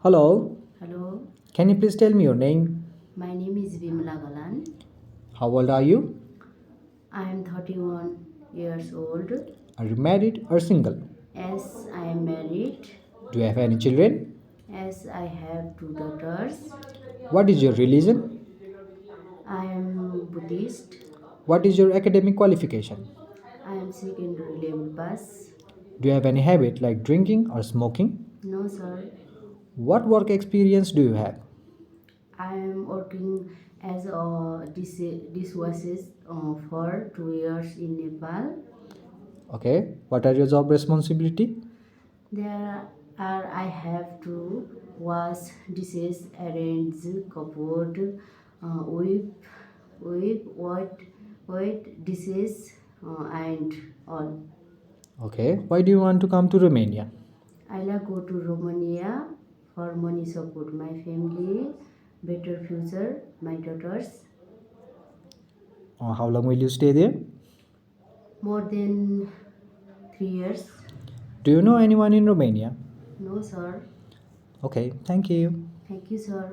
Hello, Hello, can you please tell me your name? my name is BIMALA GHALAN. How old are you? I am 31 years old. Are you married or single? As I am married, Do you have any children? as I have two daughters. What is your religion? I am Buddhist. What is your academic qualification? I am secondary level pass. Do you have any habit like drinking or smoking? No, sir. What work experience do you have? I am working as a dishwasher for 2 years in Nepal. Okay, what are your job responsibility? There are I have to wash dishes, arrange cupboard, whip, wet dishes, and all. Okay, why do you want to come to Romania? I like go to Romania for money support my family, better future my daughters. How long will you stay there? More than 3 years. Do you know anyone in Romania? No, sir. Okay, thank you. Thank you, sir.